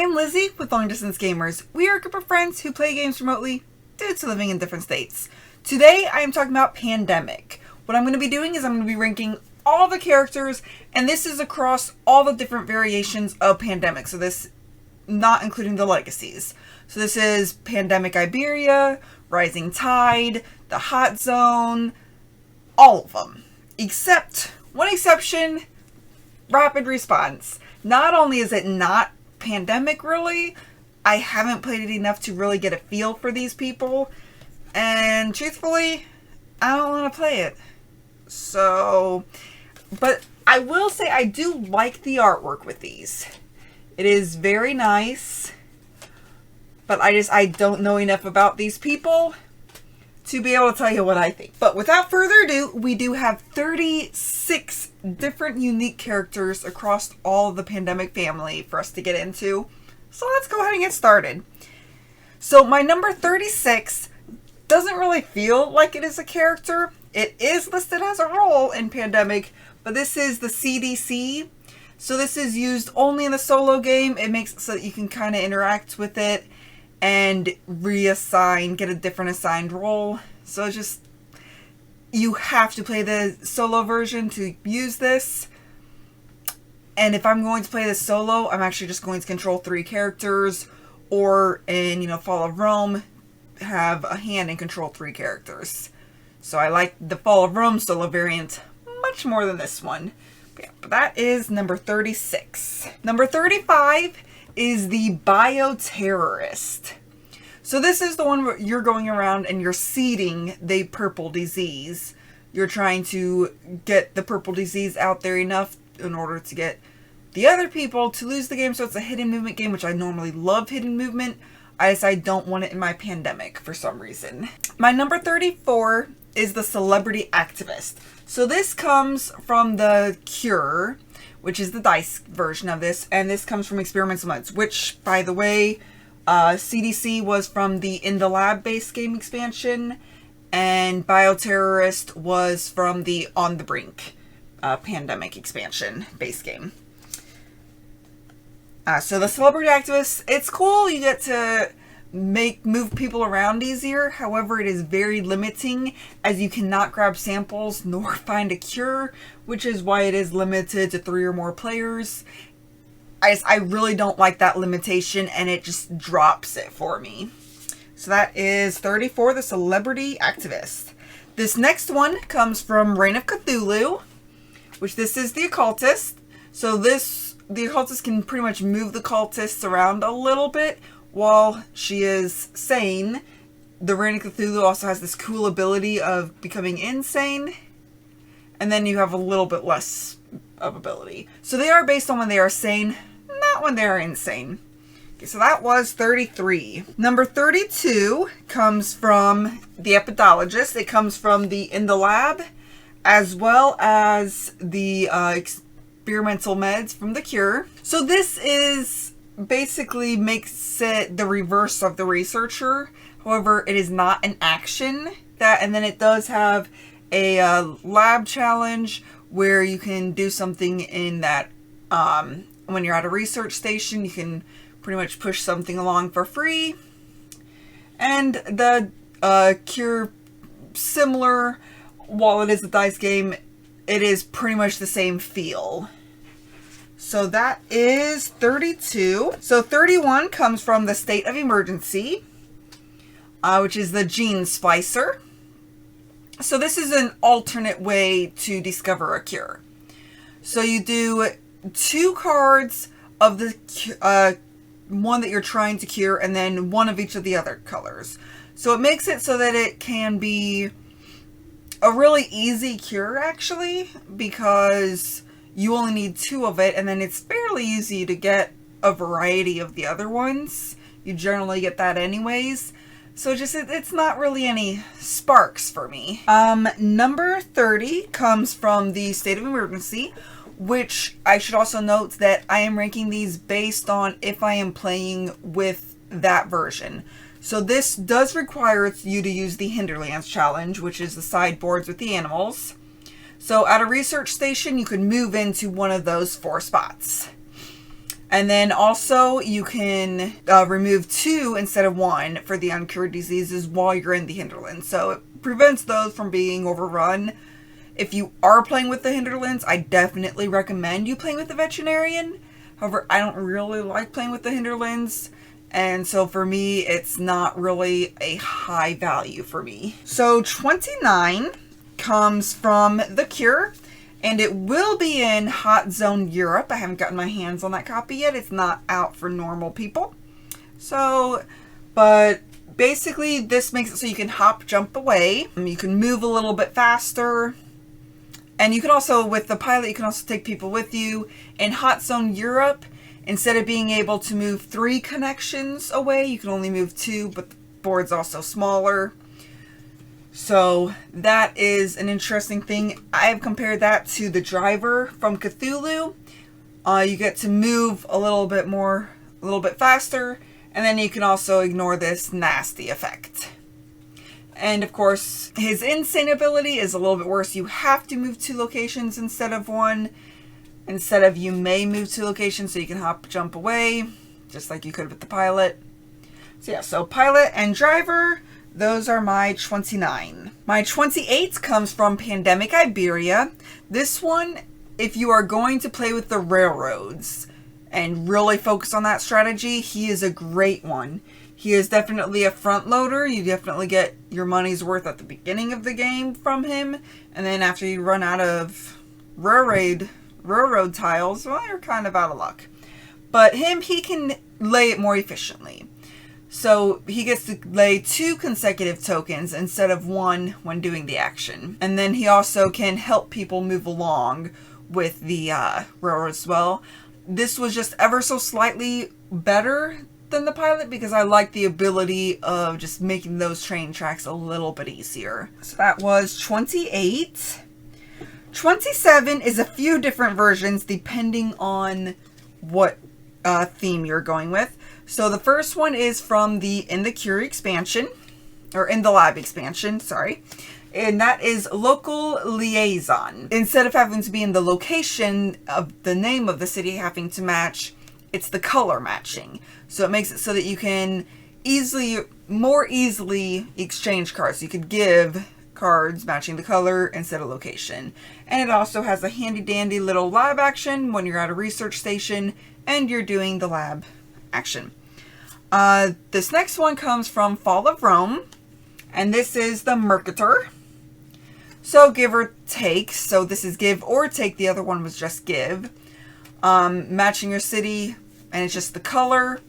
am Lizzy with Long Distance Gamers. We are a group of friends who play games remotely due to living in different states. Today I am talking about Pandemic. What I'm going to be doing is I'm going to be ranking all the characters, and this is across all the different variations of Pandemic. So this, not including the legacies. So this is Pandemic Iberia, Rising Tide, the Hot Zone, all of them. Except, one exception, Rapid Response. Not only is it not Pandemic really, I haven't played it enough to really get a feel for these people, and truthfully, I don't want to play it. So, but I will say I do like the artwork with these. It is very nice, but I don't know enough about these people to be able to tell you what I think. But without further ado, we do have 36 different unique characters across all of the Pandemic family for us to get into. So let's go ahead and get started. So my number 36 doesn't really feel like it is a character. It is listed as a role in Pandemic, but this is the CDC. So this is used only in the solo game. It makes it so that you can kind of interact with it and get a different assigned role. So it's just, you have to play the solo version to use this. And if I'm going to play this solo, I'm actually just going to control 3 characters, or in, Fall of Rome, have a hand and control 3 characters. So I like the Fall of Rome solo variant much more than this one. But that is number 36. Number 35 is the bioterrorist. So this is the one where you're going around and you're seeding the purple disease. You're trying to get the purple disease out there enough in order to get the other people to lose the game. So it's a hidden movement game, which I normally love hidden movement. I don't want it in my Pandemic for some reason. My number 34 is the celebrity activist. So this comes from the Cure, which is the dice version of this, and this comes from Experimental Modes, which, by the way, CDC was from the In the Lab base game expansion, and Bioterrorist was from the On the Brink Pandemic expansion base game. So the celebrity activist, it's cool. You get to move people around easier. However, it is very limiting, as you cannot grab samples nor find a cure, which is why it is limited to 3 or more players. I really don't like that limitation, and it just drops it for me. So that is 34, the celebrity activist. This next one comes from Reign of Cthulhu, which this is the occultist. So the occultist can pretty much move the cultists around a little bit while she is sane. The Reign of Cthulhu also has this cool ability of becoming insane, and then you have a little bit less of ability. So they are based on when they are sane, not when they are insane. Okay, so that was 33. Number 32 comes from the Epidologist. It comes from the In the Lab, as well as the Experimental Meds from the Cure. So this is basically makes it the reverse of the Researcher. However, it is not an action. And then it does have a lab challenge where you can do something in that when you're at a research station, you can pretty much push something along for free. And the Cure, similar, while it is a dice game, it is pretty much the same feel. So that is 32. So 31 comes from the State of Emergency, which is the Gene Splicer. So this is an alternate way to discover a cure. So you do 2 cards of the one that you're trying to cure, and then 1 of each of the other colors. So it makes it so that it can be a really easy cure, actually, because you only need 2 of it, and then it's fairly easy to get a variety of the other ones. You generally get that anyways. So it's not really any sparks for me. Number 30 comes from the State of Emergency, which I should also note that I am ranking these based on if I am playing with that version. So this does require you to use the Hinterlands challenge, which is the sideboards with the animals. So at a research station, you can move into one of those 4 spots. And then also you can remove 2 instead of 1 for the uncured diseases while you're in the hinterlands. So it prevents those from being overrun. If you are playing with the hinterlands, I definitely recommend you playing with the veterinarian. However, I don't really like playing with the hinterlands. And so for me, it's not really a high value for me. So 29 comes from The Cure. And it will be in Hot Zone Europe. I haven't gotten my hands on that copy yet. It's not out for normal people. So, but basically this makes it so you can hop, jump away. You can move a little bit faster. And you can also, with the pilot, you can also take people with you. In Hot Zone Europe, instead of being able to move 3 connections away, you can only move 2, but the board's also smaller. So that is an interesting thing. I have compared that to the driver from Cthulhu. You get to move a little bit more, a little bit faster, and then you can also ignore this nasty effect. And of course, his insane ability is a little bit worse. You have to move 2 locations instead of 1. Instead of you may move 2 locations so you can hop, jump away, just like you could with the pilot. So yeah, so pilot and driver. Those are my 29. My 28 comes from Pandemic Iberia. This one, if you are going to play with the railroads and really focus on that strategy, he is a great one. He is definitely a front loader. You definitely get your money's worth at the beginning of the game from him. And then after you run out of railroad tiles, well, you're kind of out of luck. But he can lay it more efficiently. So he gets to lay 2 consecutive tokens instead of 1 when doing the action. And then he also can help people move along with the railroad as well. This was just ever so slightly better than the pilot because I like the ability of just making those train tracks a little bit easier. So that was 28. 27 is a few different versions depending on what theme you're going with. So the first one is from the In the Cure expansion, or in the Lab expansion, sorry. And that is Local Liaison. Instead of having to be in the location of the name of the city having to match, it's the color matching. So it makes it so that you can more easily exchange cards. You could give cards matching the color instead of location. And it also has a handy dandy little lab action when you're at a research station and you're doing the lab action. This next one comes from Fall of Rome, and this is the Mercator. So give or take. So this is give or take. The other one was just give. Matching your city, and it's just the color.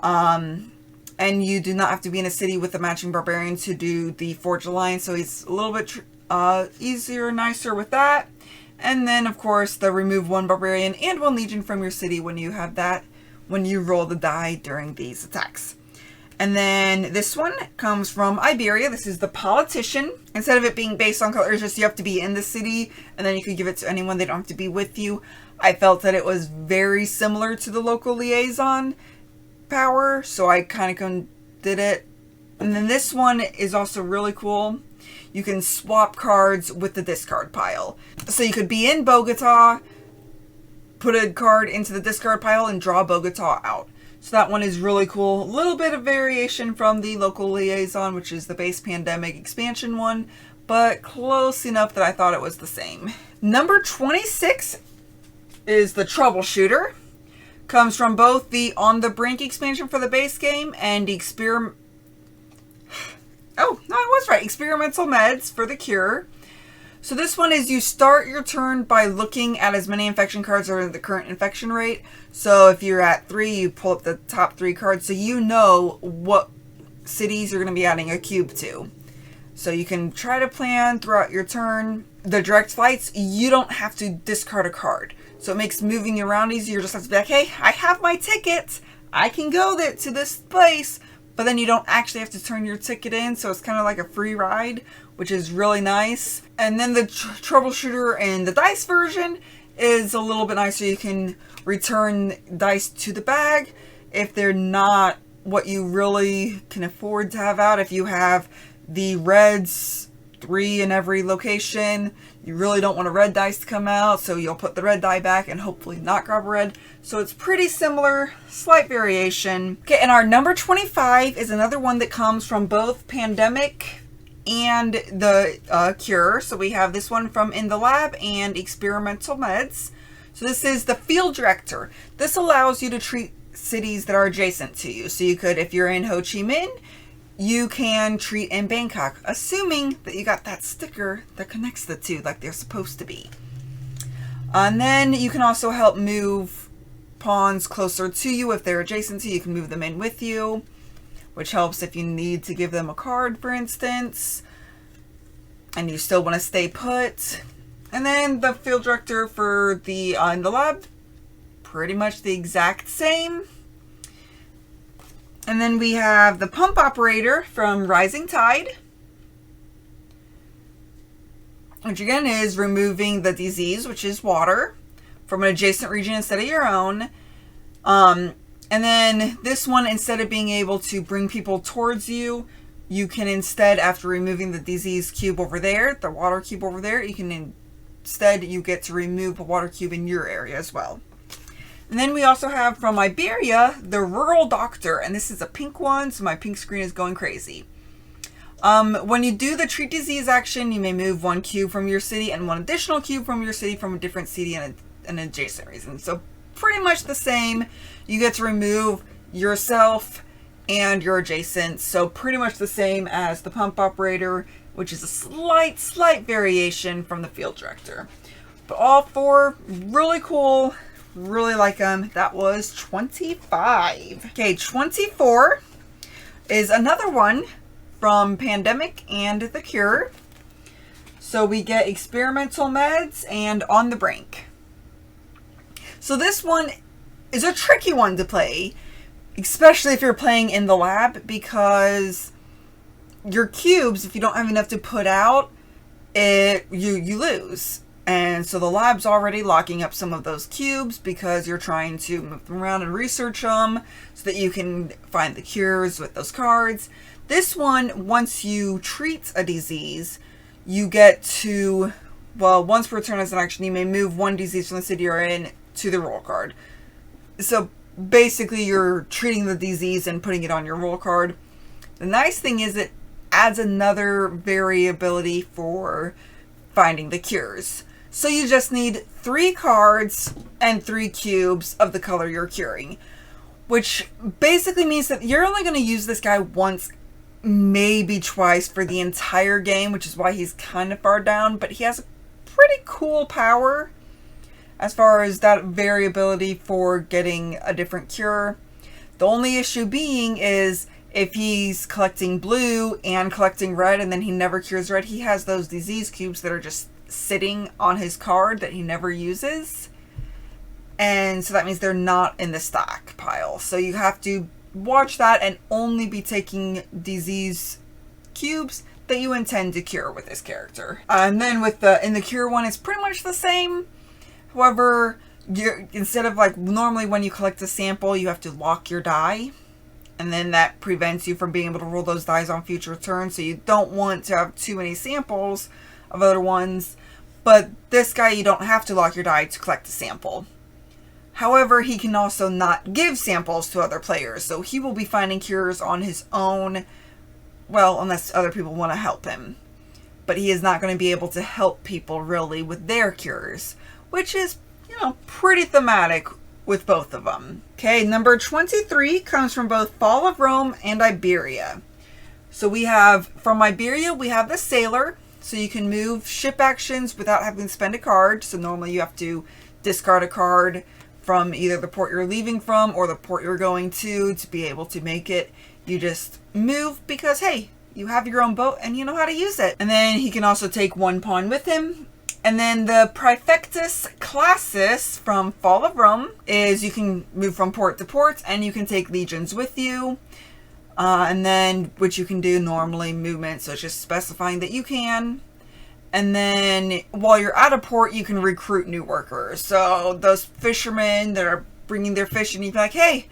And you do not have to be in a city with a matching barbarian to do the Forge Alliance. So it's a little bit easier, nicer with that. And then, of course, the remove 1 barbarian and 1 legion from your city when you have that, when you roll the die during these attacks. And then this one comes from Iberia. This is the Politician. Instead of it being based on color, it's just you have to be in the city, and then you could give it to anyone. They don't have to be with you. I felt that it was very similar to the Local Liaison power, so I kind of did it. And then this one is also really cool. You can swap cards with the discard pile. So you could be in Bogota, put a card into the discard pile, and draw Bogota out. So that one is really cool. A little bit of variation from the Local Liaison, which is the base Pandemic expansion one, but close enough that I thought it was the same. Number 26 is the Troubleshooter. Comes from both the On the Brink expansion for the base game and the Experimental Meds for the Cure. So this one is you start your turn by looking at as many infection cards or the current infection rate. So if you're at 3, you pull up the top 3 cards so you know what cities you're going to be adding a cube to. So you can try to plan throughout your turn. The direct flights, you don't have to discard a card. So it makes moving around easier. You just have to be like, hey, I have my ticket. I can go to this place. But then you don't actually have to turn your ticket in. So it's kind of like a free ride, which is really nice. And then the Troubleshooter in the dice version is a little bit nicer. You can return dice to the bag if they're not what you really can afford to have out. If you have the reds 3 in every location, You really don't want a red dice to come out, so you'll put the red die back and hopefully not grab a red. So it's pretty similar, slight variation. Okay, and our number 25 is another one that comes from both Pandemic and the Cure. So we have this one from In the Lab and Experimental Meds. So this is the Field Director. This allows you to treat cities that are adjacent to you. So you could, if you're in Ho Chi Minh, you can treat in Bangkok, assuming that you got that sticker that connects the two like they're supposed to be. And then you can also help move pawns closer to you. If they're adjacent to you, you can move them in with you, which helps if you need to give them a card, for instance, and you still want to stay put. And then the Field Director for the In the Lab, pretty much the exact same. And then we have the Pump Operator from Rising Tide, which again is removing the disease, which is water, from an adjacent region instead of your own. And then this one, instead of being able to bring people towards you, you can instead, after removing the disease cube over there, the water cube over there, you can instead, you get to remove a water cube in your area as well. And then we also have from Iberia, the Rural Doctor, and this is a pink one, so my pink screen is going crazy. When you do the treat disease action, you may move one cube from your city and one additional cube from your city from a different city and an adjacent region. So pretty much the same. You get to remove yourself and your adjacent. So pretty much the same as the Pump Operator, which is a slight variation from the Field Director. But all four really cool. Really like them. That was 25. Okay, 24 is another one from Pandemic and the Cure. So we get Experimental Meds and On the Brink. So this one is a tricky one to play, especially if you're playing In the Lab, because your cubes, if you don't have enough to put out, you lose. And so the lab's already locking up some of those cubes because you're trying to move them around and research them so that you can find the cures with those cards. This one, once you treat a disease, you get to, well, once per turn as an action, you may move one disease from the city you're in to the roll card. So basically you're treating the disease and putting it on your roll card. The nice thing is it adds another variability for finding the cures. So you just need 3 cards and 3 cubes of the color you're curing, which basically means that you're only going to use this guy once, maybe twice for the entire game, which is why he's kind of far down, but he has a pretty cool power as far as that variability for getting a different cure. The only issue being is if he's collecting blue and collecting red and then he never cures red, he has those disease cubes that are just sitting on his card that he never uses. And so that means they're not in the stockpile. So you have to watch that and only be taking disease cubes that you intend to cure with this character. And then with in the cure one, it's pretty much the same. However, instead of like normally when you collect a sample, you have to lock your die. And then that prevents you from being able to roll those dice on future turns. So you don't want to have too many samples of other ones. But this guy, you don't have to lock your die to collect a sample. However, he can also not give samples to other players. So he will be finding cures on his own. Well, unless other people want to help him. But he is not going to be able to help people really with their cures. Which is, you know, pretty thematic with both of them. Okay, number 23 comes from both Fall of Rome and Iberia. So we have, from Iberia, we have the Sailor. So you can move ship actions without having to spend a card. So normally you have to discard a card from either the port you're leaving from or the port you're going to be able to make it. You just move because, hey, you have your own boat and you know how to use it. And then he can also take 1 pawn with him. And then the Praefectus Classis from Fall of Rome is you can move from port to port and you can take legions with you. And then, which you can do normally movement, so it's just specifying that you can. And then while you're at a port, you can recruit new workers. So those fishermen that are bringing their fish and you're like, hey,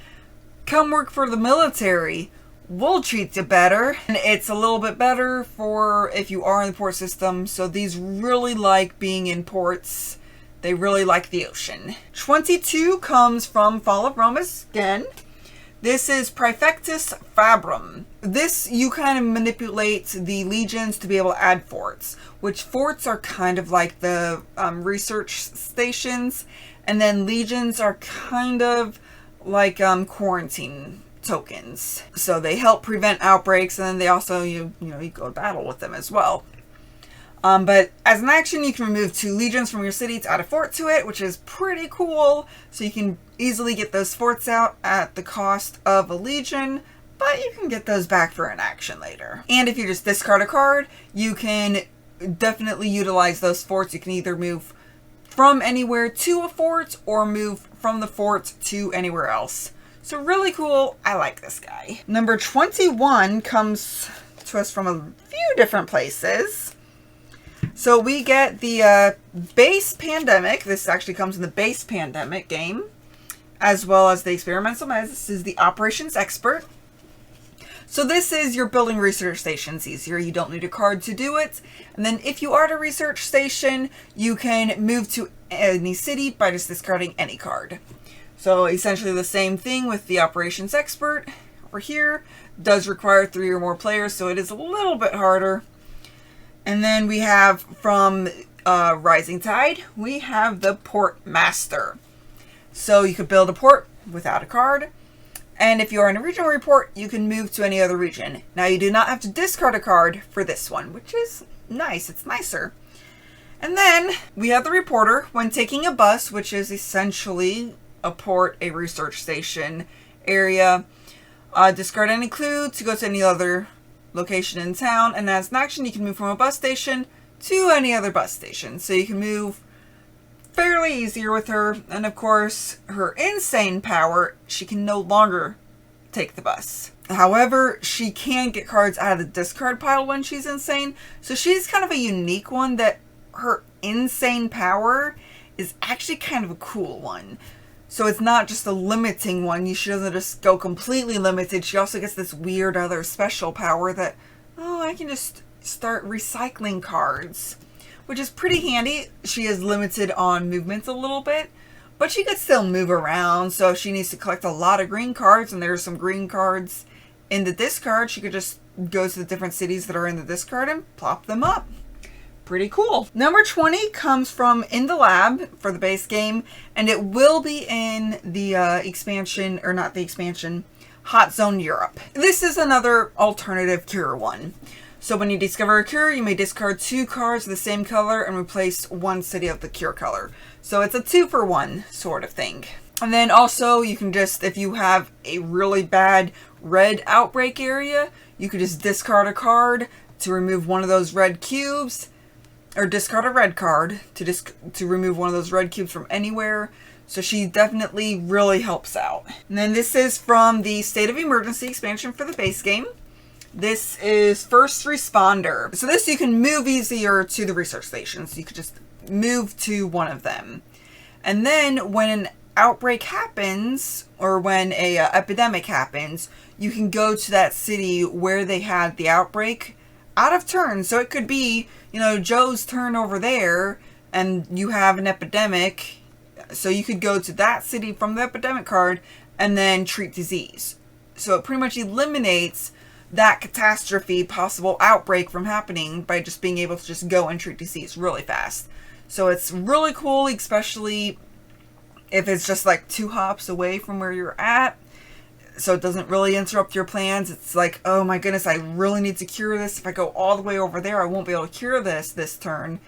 come work for the military. will treat you better. And it's a little bit better for if you are in the port system. So these really like being in ports. They really like the ocean. 22 comes from Fall of Rome again. This is Praefectus Fabrum. This, you kind of manipulate the legions to be able to add forts, which forts are kind of like the research stations, and then legions are kind of like quarantine tokens. So they help prevent outbreaks, and then they also, you go to battle with them as well. But as an action, you can remove 2 legions from your city to add a fort to it, which is pretty cool. So you can easily get those forts out at the cost of a legion, but you can get those back for an action later. And if you just discard a card, you can definitely utilize those forts. You can either move from anywhere to a fort or move from the fort to anywhere else. So really cool. I like this guy. Number 21 comes to us from a few different places. So we get the base Pandemic. This actually comes in the base Pandemic game, as well as the experimental mez. This is the Operations Expert. So this is your building research stations easier. You don't need a card to do it. And then if you are at a research station, you can move to any city by just discarding any card. So essentially the same thing with the Operations Expert over here. Does require 3 or more players, so it is a little bit harder. And then we have from Rising Tide, we have the Port Master. So you could build a port without a card. And if you are in a regional report, you can move to any other region. Now you do not have to discard a card for this one, which is nice. It's nicer. And then we have the Reporter. When taking a bus, which is essentially a port, a research station area, discard any clue to go to any other location in town, and as an action you can move from a bus station to any other bus station. So you can move fairly easier with her, and of course her insane power, she can no longer take the bus. However, she can get cards out of the discard pile when she's insane, so she's kind of a unique one that her insane power is actually kind of a cool one. So it's not just a limiting one. She doesn't just go completely limited. She also gets this weird other special power that, I can just start recycling cards, which is pretty handy. She is limited on movement a little bit, but she could still move around. So if she needs to collect a lot of green cards and there's some green cards in the discard, she could just go to the different cities that are in the discard and plop them up. Pretty cool. Number 20 comes from In the Lab for the base game, and it will be in the expansion, or not the expansion, Hot Zone Europe. This is another alternative cure one. So when you discover a cure, you may discard 2 cards of the same color and replace 1 city of the cure color. So it's a 2-for-1 sort of thing. And then also you can just, if you have a really bad red outbreak area, you could just discard a card to remove one of those red cubes, or discard a red card to remove one of those red cubes from anywhere. So she definitely really helps out. And then this is from the State of Emergency expansion for the base game. This is First Responder. So this you can move easier to the research stations. You could just move to one of them. And then when an outbreak happens, or when a epidemic happens, you can go to that city where they had the outbreak out of turn. So it could be, Joe's turn over there, and you have an epidemic. So you could go to that city from the epidemic card and then treat disease. So it pretty much eliminates that catastrophe, possible outbreak from happening by just being able to just go and treat disease really fast. So it's really cool, especially if it's just like 2 hops away from where you're at. So it doesn't really interrupt your plans. It's like, oh my goodness, I really need to cure this. If I go all the way over there, I won't be able to cure this turn.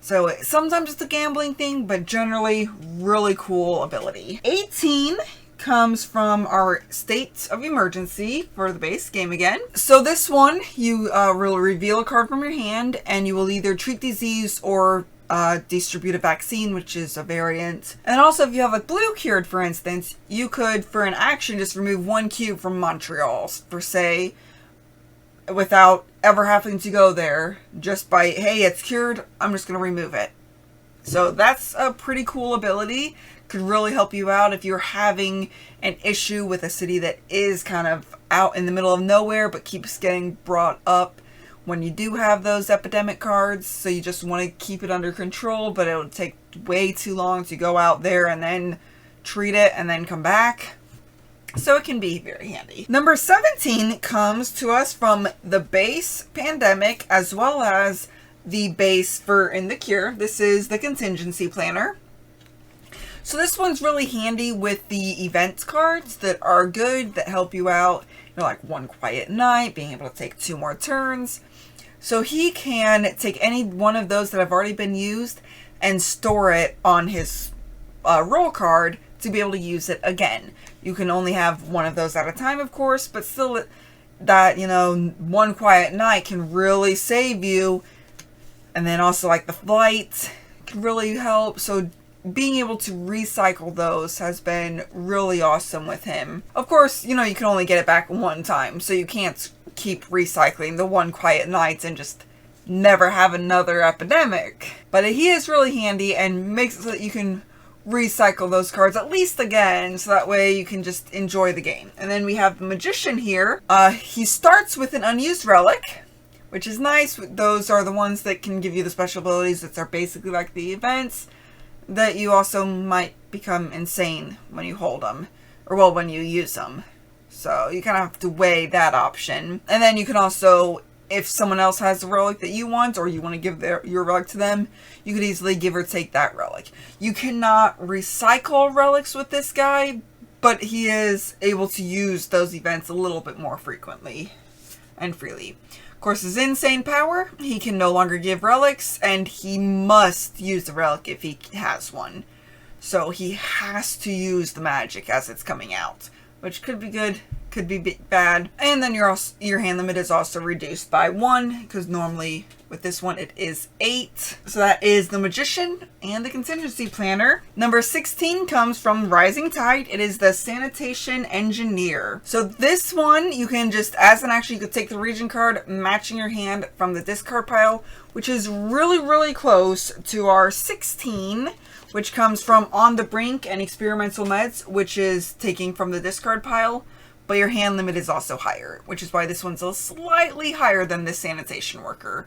So sometimes it's a gambling thing, but generally really cool ability. 18 comes from our State of Emergency for the base game again. So this one, you will reveal a card from your hand, and you will either treat disease or distribute a vaccine, which is a variant. And also, if you have a blue cured, for instance, you could, for an action, just remove 1 cube from Montreal, for say, without ever having to go there. Just by, hey, it's cured, I'm just going to remove it. So that's a pretty cool ability. Could really help you out if you're having an issue with a city that is kind of out in the middle of nowhere but keeps getting brought up when you do have those epidemic cards. So you just want to keep it under control, but it would take way too long to go out there and then treat it and then come back. So it can be very handy. Number 17 comes to us from the base Pandemic as well as the base for In the Cure. This is the Contingency Planner. So this one's really handy with the event cards that are good, that help you out. You know, like One Quiet Night, being able to take 2 more turns. So he can take any one of those that have already been used and store it on his roll card to be able to use it again. You can only have one of those at a time, of course, but still that, you know, One Quiet Night can really save you. And then also like the flight can really help. So being able to recycle those has been really awesome with him. Of course, you know, you can only get it back one time, so you can't keep recycling the One Quiet Nights and just never have another epidemic. But he is really handy and makes it so that you can recycle those cards at least again, so that way you can just enjoy the game. And then we have the Magician here. He starts with an unused relic, which is nice. Those are the ones that can give you the special abilities that are basically like the events, that you also might become insane when you hold them, or well, when you use them. So you kind of have to weigh that option. And then you can also, if someone else has a relic that you want, or you want to give your relic to them, you could easily give or take that relic. You cannot recycle relics with this guy, but he is able to use those events a little bit more frequently and freely. Of course, his insane power, he can no longer give relics, and he must use the relic if he has one. So he has to use the magic as it's coming out, which could be good, could be bad. And then your hand limit is also reduced by 1, because normally with this one it is 8. So that is the Magician and the Contingency Planner. Number 16 comes from Rising Tide. It is the Sanitation Engineer. So this one, you can just, as an action, you could take the region card, matching your hand from the discard pile, which is really, really close to our 16, which comes from On the Brink and Experimental Meds, which is taking from the discard pile. But your hand limit is also higher, which is why this one's a slightly higher than the Sanitation Worker.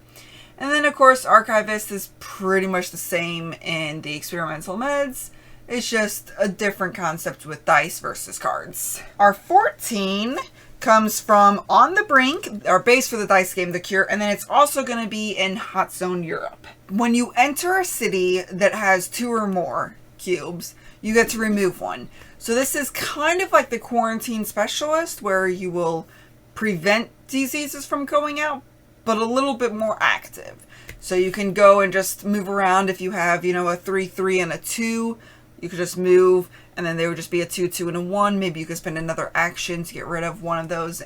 And then, of course, Archivist is pretty much the same in the Experimental Meds. It's just a different concept with dice versus cards. Our 14 comes from On the Brink, our base for the dice game, The Cure, and then it's also going to be in Hot Zone Europe. When you enter a city that has 2 or more cubes, you get to remove one. So this is kind of like the Quarantine Specialist, where you will prevent diseases from going out, but a little bit more active. So you can go and just move around. If you have, you know, a 3-3 and a 2, you could just move, and then there would just be a 2-2 and a 1. Maybe you could spend another action to get rid of one of those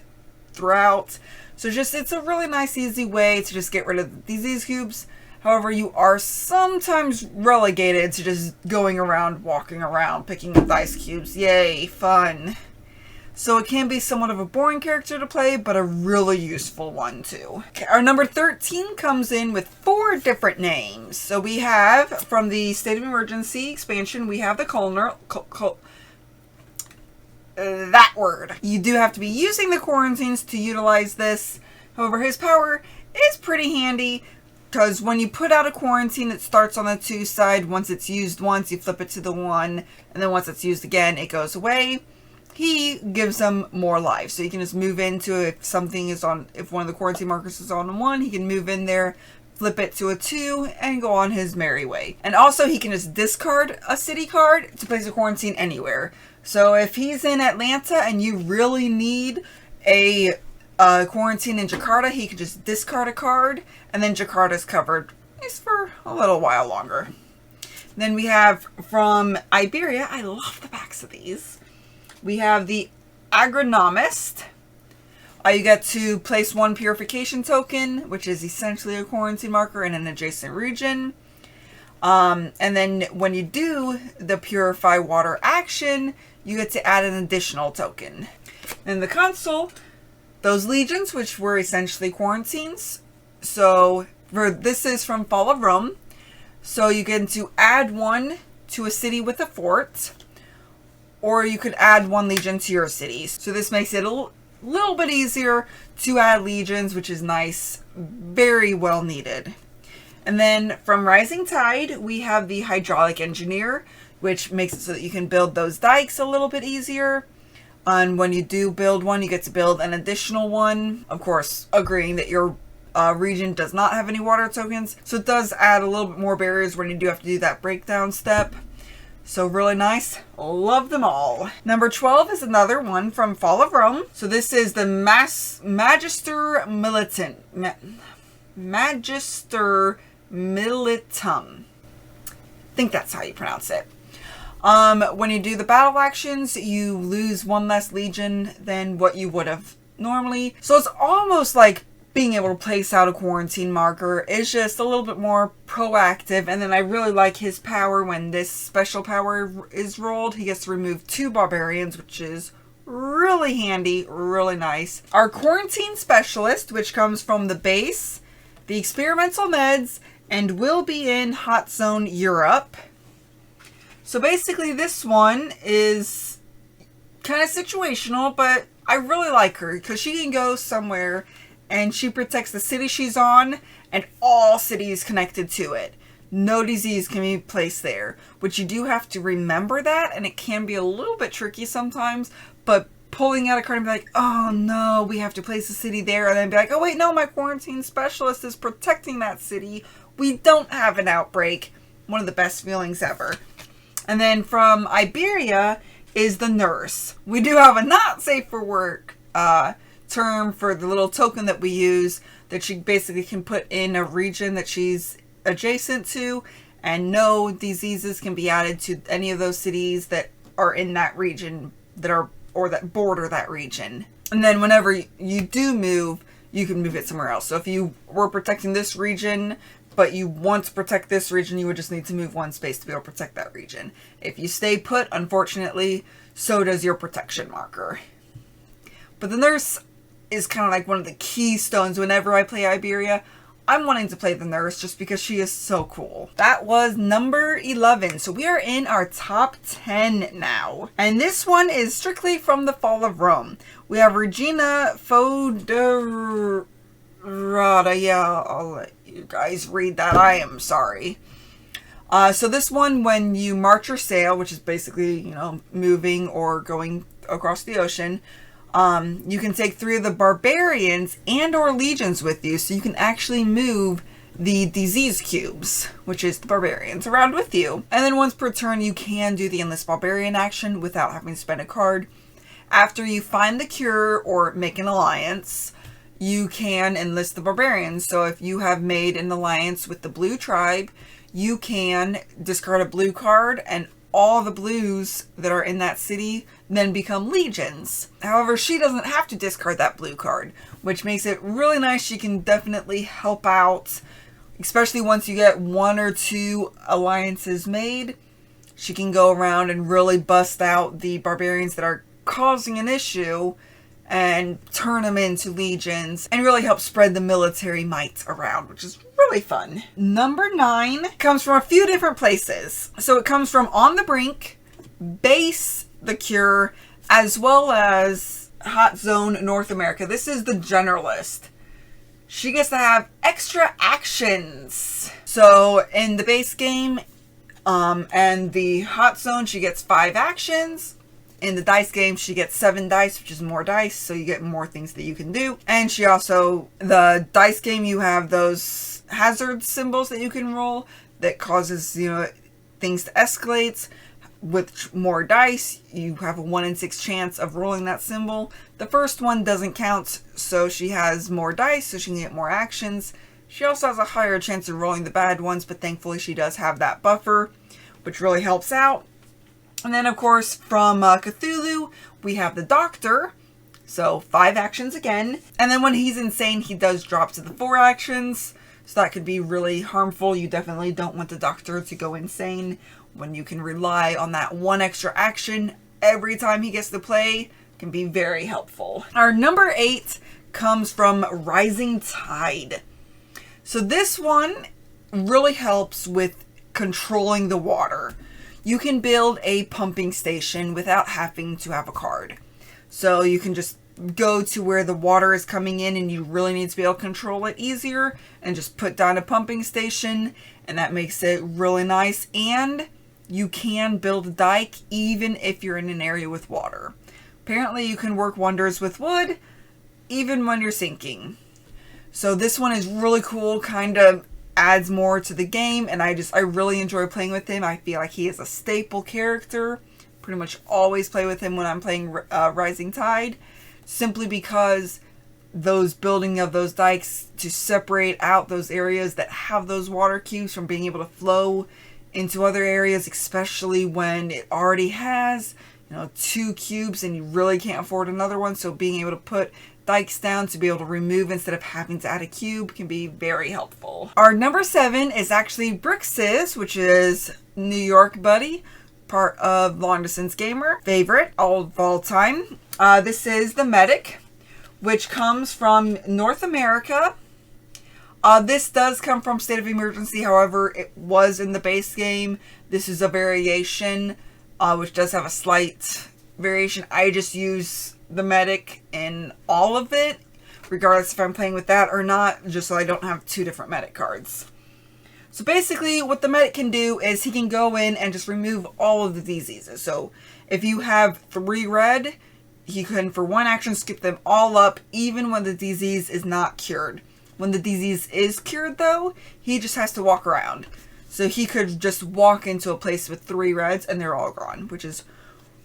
throughout. So just, it's a really nice, easy way to just get rid of the disease cubes. However, you are sometimes relegated to just going around, walking around, picking up dice cubes. Yay, fun. So it can be somewhat of a boring character to play, but a really useful one too. Okay, our number 13 comes in with 4 different names. So we have, from the State of Emergency expansion, we have the Colonel. That word. You do have to be using the quarantines to utilize this. However, his power is pretty handy, because when you put out a quarantine, it starts on the 2 side. Once it's used once, you flip it to the 1. And then once it's used again, it goes away. He gives them more life. So you can just move into, if something is on, if one of the quarantine markers is on a 1, he can move in there, flip it to a 2, and go on his merry way. And also, he can just discard a city card to place a quarantine anywhere. So if he's in Atlanta and you really need a quarantine in Jakarta, he could just discard a card, and then Jakarta's covered, at least for a little while longer. Then we have from Iberia, I love the backs of these. We have the Agronomist. You get to place 1 purification token, which is essentially a quarantine marker in an adjacent region. And then when you do the Purify Water action, you get to add an additional token. In the console, those legions, which were essentially quarantines. So this is from Fall of Rome. So you get to add one to a city with a fort, or you could add one legion to your city. So this makes it a little bit easier to add legions, which is nice. Very well needed. And then from Rising Tide, we have the Hydraulic Engineer, which makes it so that you can build those dikes a little bit easier. And when you do build one, you get to build an additional one. Of course, agreeing that your region does not have any water tokens. So it does add a little bit more barriers when you do have to do that breakdown step. So really nice. Love them all. Number 12 is another one from Fall of Rome. So this is the Magister Militant. Magister Militum. I think that's how you pronounce it. When you do the battle actions, you lose one less legion than what you would have normally. So it's almost like being able to place out a quarantine marker. Is just a little bit more proactive. And then I really like his power when this special power is rolled. He gets to remove 2 barbarians, which is really handy, really nice. Our quarantine specialist, which comes from the base, the experimental meds, and will be in Hot Zone Europe. So basically this one is kind of situational, but I really like her because she can go somewhere and she protects the city she's on and all cities connected to it. No disease can be placed there, which you do have to remember that, and it can be a little bit tricky sometimes, but pulling out a card and be like, oh no, we have to place a city there, and then be like, oh wait, no, my quarantine specialist is protecting that city. We don't have an outbreak. One of the best feelings ever. And then from Iberia is the nurse. We do have a not safe for work term for the little token that we use that she basically can put in a region that she's adjacent to, and no diseases can be added to any of those cities that are in that region that are or that border that region. And then whenever you do move, you can move it somewhere else. So if you were protecting this region but you want to protect this region, you would just need to move 1 space to be able to protect that region. If you stay put, unfortunately, so does your protection marker. But the nurse is kind of like one of the keystones whenever I play Iberia. I'm wanting to play the nurse just because she is so cool. That was number 11. So we are in our top 10 now. And this one is strictly from the Fall of Rome. We have Regina Foderada. Yeah, I'll let you guys read that. I am sorry. So this one, when you march your sail, which is basically, you know, moving or going across the ocean, you can take 3 of the barbarians and or legions with you, so you can actually move the disease cubes, which is the barbarians, around with you. And then once per turn, you can do the enlist barbarian action without having to spend a card. After you find the cure or make an alliance, you can enlist the barbarians. So if you have made an alliance with the blue tribe, you can discard a blue card, and all the blues that are in that city then become legions. However, she doesn't have to discard that blue card, which makes it really nice. She can definitely help out, especially once you get 1 or 2 alliances made. She can go around and really bust out the barbarians that are causing an issue and turn them into legions and really help spread the military might around, which is really fun. Number 9 comes from a few different places. So it comes from On the Brink, Base the Cure, as well as Hot Zone North America. This is the generalist. She gets to have extra actions. So in the base game and the Hot Zone, she gets 5 actions. In the dice game, she gets 7 dice, which is more dice, so you get more things that you can do. And she also, the dice game, you have those hazard symbols that you can roll that causes, you know, things to escalate. With more dice, you have a 1 in 6 chance of rolling that symbol. The first one doesn't count, so she has more dice, so she can get more actions. She also has a higher chance of rolling the bad ones, but thankfully she does have that buffer, which really helps out. And then, of course, from Cthulhu, we have the Doctor. So 5 actions again. And then when he's insane, he does drop to the 4 actions. So that could be really harmful. You definitely don't want the Doctor to go insane when you can rely on that 1 extra action every time he gets to play. Can be very helpful. Our number 8 comes from Rising Tide. So this one really helps with controlling the water. You can build a pumping station without having to have a card. So you can just go to where the water is coming in and you really need to be able to control it easier and just put down a pumping station, and that makes it really nice. And you can build a dike even if you're in an area with water. Apparently you can work wonders with wood even when you're sinking. So this one is really cool, kind of adds more to the game, and I really enjoy playing with him. I feel like he is a staple character. Pretty much always play with him when I'm playing Rising Tide, simply because those building of those dikes to separate out those areas that have those water cubes from being able to flow into other areas, especially when it already has, 2 cubes and you really can't afford another one. So being able to put dikes down to be able to remove instead of having to add a cube can be very helpful. Our number 7 is actually Brix's, which is New York Buddy, part of Long Distance Gamer, favorite of all time. This is the medic, which comes from North America. This does come from State of Emergency, however, it was in the base game. This is a variation, which does have a slight variation. I just use the medic in all of it, regardless if I'm playing with that or not, just so I don't have 2 different medic cards. So basically what the medic can do is he can go in and just remove all of the diseases. So if you have 3 red, he can for 1 action skip them all up, even when the disease is not cured. When the disease is cured though, he just has to walk around. So he could just walk into a place with 3 reds and they're all gone, which is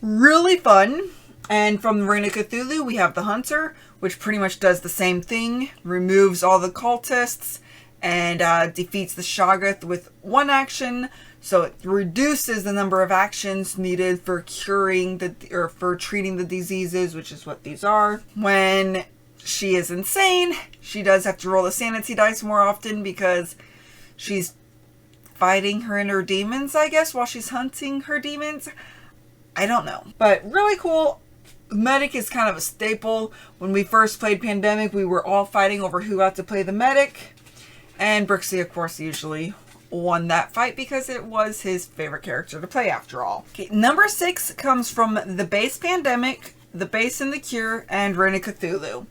really fun. And from the Reign of Cthulhu, we have the Hunter, which pretty much does the same thing. Removes all the cultists and defeats the Shoggoth with 1 action. So it reduces the number of actions needed for treating the diseases, which is what these are. When she is insane, she does have to roll the sanity dice more often because she's fighting her inner demons, I guess, while she's hunting her demons. I don't know. But really cool. Medic is kind of a staple. When we first played Pandemic, we were all fighting over who got to play the medic. And Brixie, of course, usually won that fight because it was his favorite character to play after all. Okay, number 6 comes from the base Pandemic, the base in the Cure, and Reign of Cthulhu.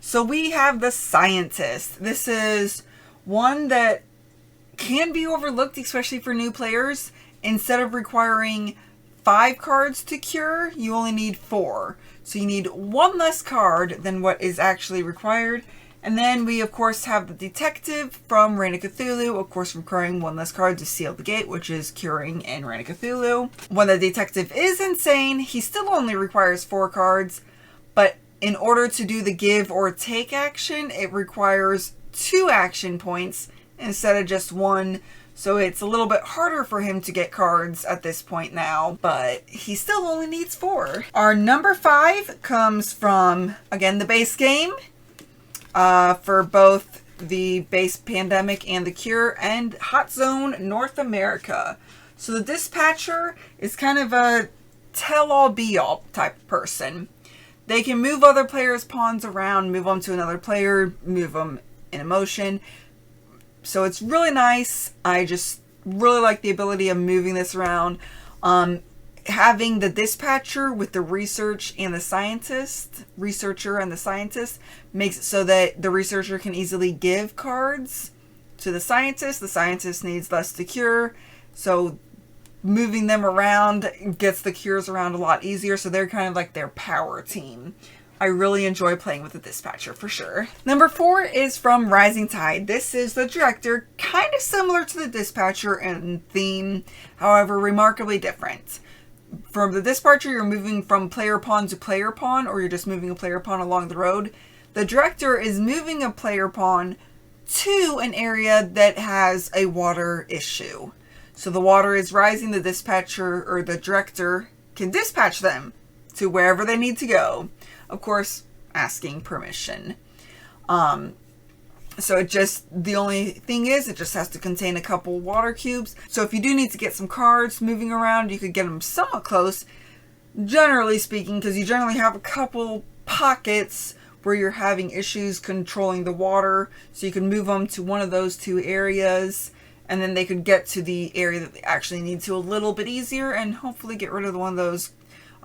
So we have the Scientist. This is one that can be overlooked, especially for new players. Instead of requiring 5 cards to cure, you only need 4. So you need 1 less card than what is actually required. And then we, of course, have the Detective from Reign of Cthulhu, of course, requiring 1 less card to seal the gate, which is curing in Reign of Cthulhu. When the Detective is insane, he still only requires 4 cards, but in order to do the give or take action, it requires 2 action points instead of just 1. So it's a little bit harder for him to get cards at this point now, but he still only needs 4. Our number 5 comes from, again, the base game, for both the base Pandemic and the Cure, and Hot Zone North America. So the Dispatcher is kind of a tell-all be-all type of person. They can move other players' pawns around, move them to another player, move them in motion. So it's really nice. I just really like the ability of moving this around. Having the Dispatcher with the researcher and the scientist makes it so that the researcher can easily give cards to the scientist. The scientist needs less to cure. So moving them around gets the cures around a lot easier. So they're kind of like their power team. I really enjoy playing with the Dispatcher for sure. Number 4 is from Rising Tide. This is the Director, kind of similar to the Dispatcher in theme, however remarkably different. From the Dispatcher, you're moving from player pawn to player pawn, or you're just moving a player pawn along the road. The Director is moving a player pawn to an area that has a water issue. So the water is rising, the Dispatcher or the Director can dispatch them to wherever they need to go. Of course, asking permission. So the only thing is, it just has to contain a couple water cubes. So if you do need to get some cards moving around, you could get them somewhat close, generally speaking, because you generally have a couple pockets where you're having issues controlling the water. So you can move them to one of those 2 areas and then they could get to the area that they actually need to a little bit easier, and hopefully get rid of one of those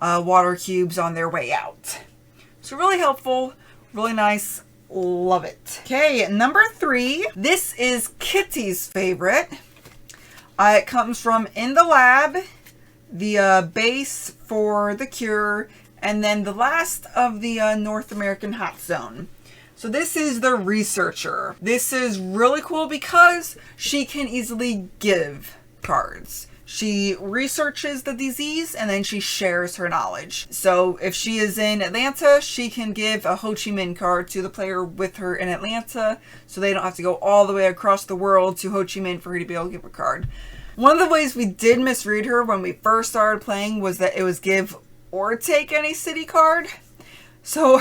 water cubes on their way out. So really helpful, really nice, love it. Okay, number 3. This is Kitty's favorite. It comes from In the Lab, the base for the cure, and then the last of the North American hot zone. So this is the researcher. This is really cool because she can easily give cards. She researches the disease and then she shares her knowledge. So if she is in Atlanta, she can give a Ho Chi Minh card to the player with her in Atlanta, so they don't have to go all the way across the world to Ho Chi Minh for her to be able to give a card. One of the ways we did misread her when we first started playing was that it was give or take any city card. So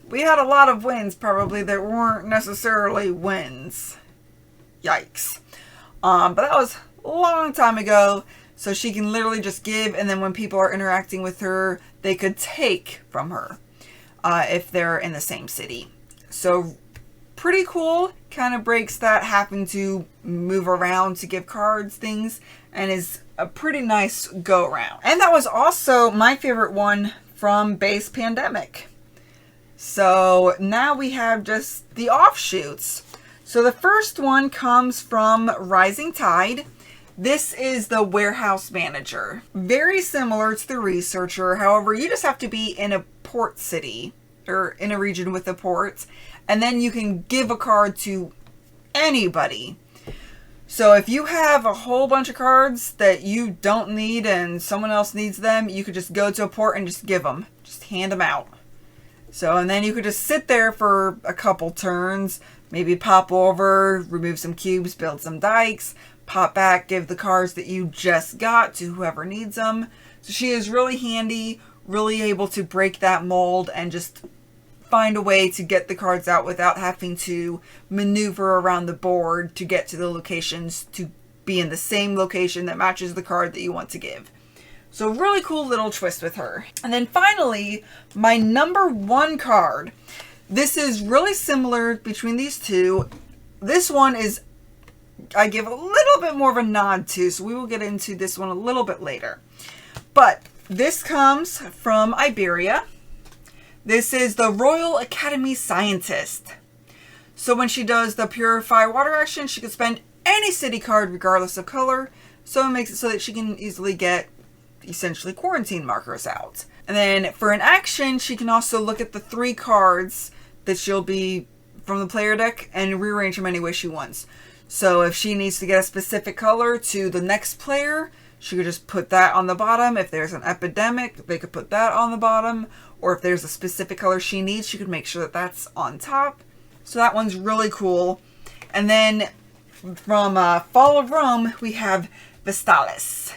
we had a lot of wins probably that weren't necessarily wins. Yikes. But that was a long time ago. So she can literally just give, and then when people are interacting with her, they could take from her if they're in the same city. So pretty cool. Kind of breaks that having to move around to give cards things, and is a pretty nice go around. And that was also my favorite one from base Pandemic. So now we have just the offshoots. So the first one comes from Rising Tide. This is the warehouse manager. Very similar to the researcher. However, you just have to be in a port city or in a region with a port, and then you can give a card to anybody. So if you have a whole bunch of cards that you don't need and someone else needs them, you could just go to a port and just give them. Just hand them out. So, and then you could just sit there for a couple turns, maybe pop over, remove some cubes, build some dikes, pop back, give the cards that you just got to whoever needs them. So she is really handy, really able to break that mold and just find a way to get the cards out without having to maneuver around the board to get to the locations to be in the same location that matches the card that you want to give. So really cool little twist with her. And then finally, my number 1 card. This is really similar between these two. This one is, I give a little bit more of a nod to, so we will get into this one a little bit later. But this comes from Iberia. This is the Royal Academy Scientist. So when she does the Purify Water action, she can spend any city card regardless of color. So it makes it so that she can easily get essentially quarantine markers out. And then for an action, she can also look at the 3 cards that she'll be from the player deck and rearrange them any way she wants. So if she needs to get a specific color to the next player, she could just put that on the bottom. If there's an epidemic, they could put that on the bottom. Or if there's a specific color she needs, she could make sure that that's on top. So that one's really cool. And then from Fall of Rome, we have Vestalis.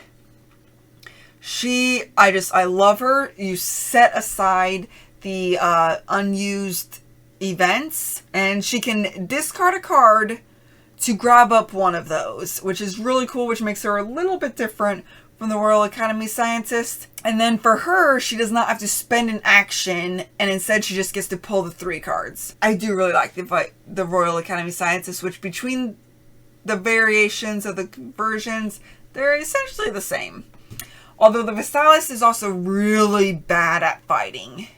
I love her. You set aside the unused events, and she can discard a card to grab up one of those, which is really cool, which makes her a little bit different from the Royal Academy Scientist. And then for her, she does not have to spend an action, and instead she just gets to pull the 3 cards. I do really like the Royal Academy Scientist, which between the variations of the versions, they're essentially the same. Although the Vestalis is also really bad at fighting.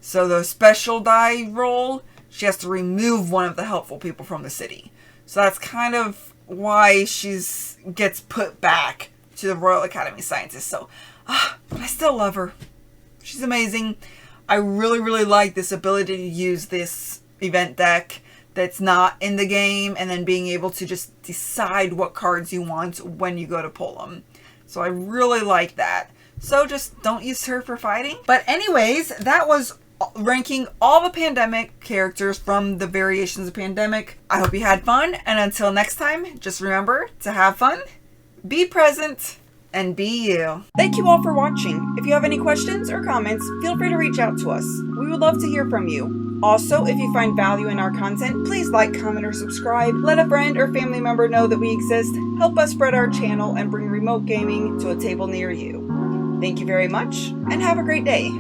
So the special die roll, she has to remove one of the helpful people from the city. So that's kind of why gets put back to the Royal Academy Scientist. So, but I still love her. She's amazing. I really, really like this ability to use this event deck that's not in the game, and then being able to just decide what cards you want when you go to pull them. So I really like that. So just don't use her for fighting. But anyways, that was ranking all the Pandemic characters from the variations of Pandemic. I hope you had fun, and until next time, just remember to have fun, be present, and be you. Thank you all for watching. If you have any questions or comments, feel free to reach out to us. We would love to hear from you. Also, if you find value in our content, please like, comment, or subscribe. Let a friend or family member know that we exist. Help us spread our channel and bring remote gaming to a table near you. Thank you very much, and have a great day.